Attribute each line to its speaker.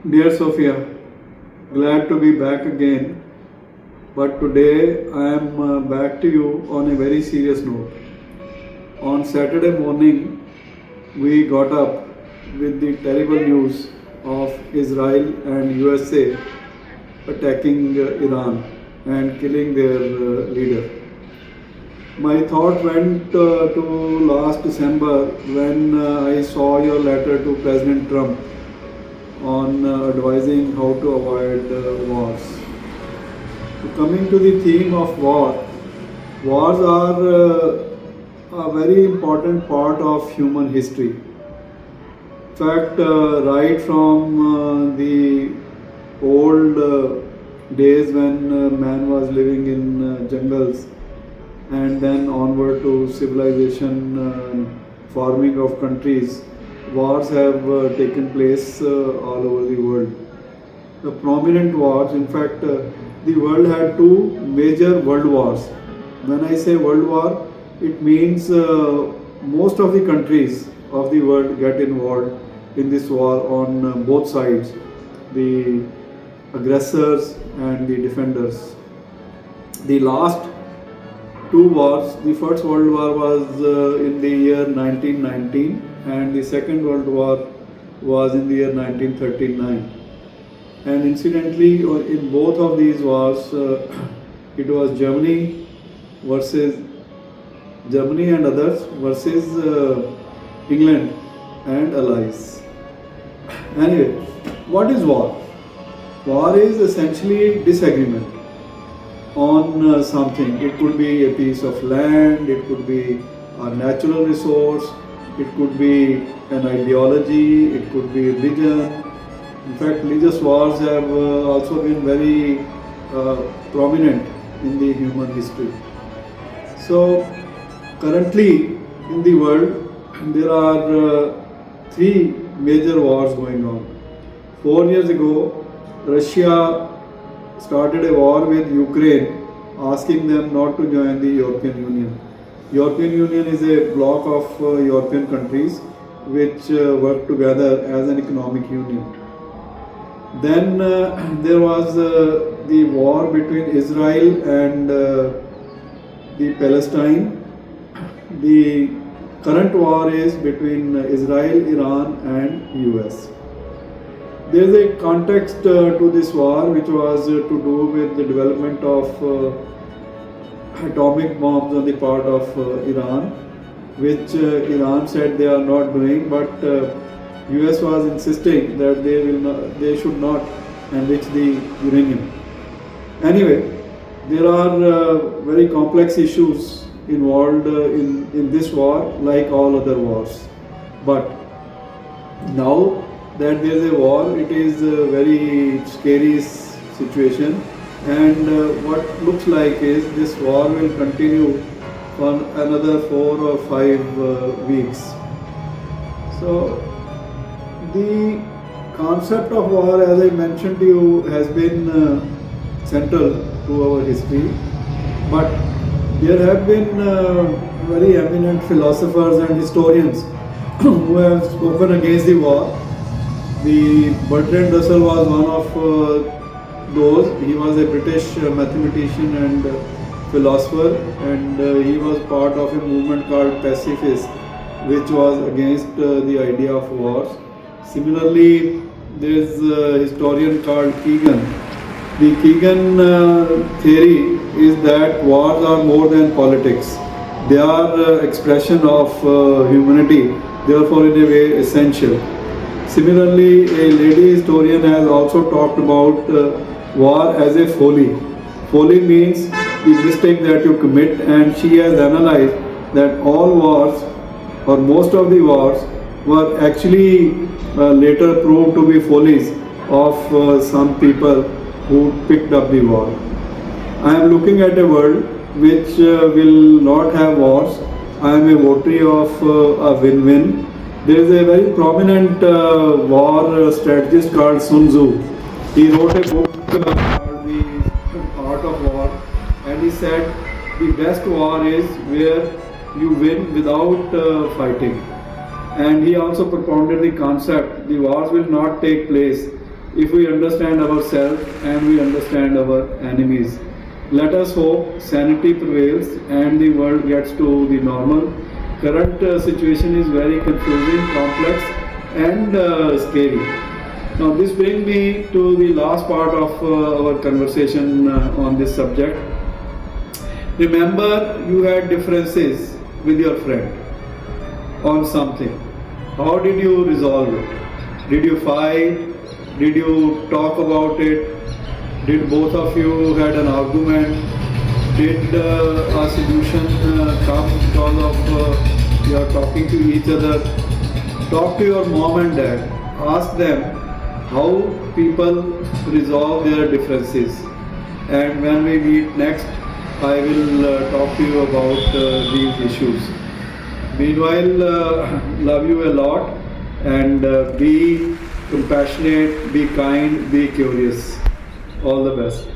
Speaker 1: Dear Sophia, glad to be back again. But today I am back to you on a very serious note. On Saturday morning, we got up with the terrible news of Israel and USA attacking Iran and killing their leader. My thought went to last December when I saw your letter to President Trump on advising how to avoid wars. Coming to the theme of war, wars are a very important part of human history. In fact, right from the old days when man was living in jungles and then onward to civilization, farming of countries, wars have taken place all over the world. The prominent wars, in fact, the world had two major world wars. When I say world war, it means most of the countries of the world get involved in this war on both sides, the aggressors and the defenders. The last two wars, the First World War was in the year 1919 and the Second World War was in the year 1939. And incidentally, in both of these wars, it was Germany and others versus England and allies. Anyway, what is war? War is essentially disagreement on something. It could be a piece of land, it could be a natural resource, it could be an ideology, it could be religion. In fact, religious wars have also been very prominent in the human history. So, currently in the world, there are three major wars going on. 4 years ago, Russia started a war with Ukraine, asking them not to join the European Union. European Union is a bloc of European countries which work together as an economic union. Then there was the war between Israel and the Palestine. The current war is between Israel, Iran and US. There is a context to this war which was to do with the development of atomic bombs on the part of Iran, which Iran said they are not doing, but US was insisting that they should not enrich the uranium. Anyway, there are very complex issues involved in this war, like all other wars. But now that there is a war, it is a very scary situation, and what looks like is this war will continue for another 4 or 5 weeks. So the concept of war, as I mentioned to you, has been central to our history, but there have been very eminent philosophers and historians who have spoken against the war. The Bertrand Russell was one of those. He was a British mathematician and philosopher, and he was part of a movement called pacifist, which was against the idea of wars. Similarly, there is a historian called Keegan. The Keegan theory is that wars are more than politics. They are expression of humanity, therefore in a way essential. Similarly, a lady historian has also talked about war as a folly. Folly means the mistake that you commit, and she has analyzed that all wars, or most of the wars, were actually later proved to be follies of some people who picked up the war. I am looking at a world which will not have wars. I am a votary of a win-win. There is a very prominent war strategist called Sun Tzu. He wrote a book called The Art of War, and he said the best war is where you win without fighting. And he also propounded the concept the wars will not take place if we understand ourselves and we understand our enemies. Let us hope sanity prevails and the world gets to the normal. Current situation is very confusing, complex, and scary. Now, this brings me to the last part of our conversation on this subject. Remember, you had differences with your friend on something. How did you resolve it? Did you fight? Did you talk about it? Did both of you had an argument? Did a solution come because of your talking to each other? Talk to your mom and dad. Ask them how people resolve their differences. And when we meet next, I will talk to you about these issues. Meanwhile, love you a lot and be compassionate, be kind, be curious. All the best.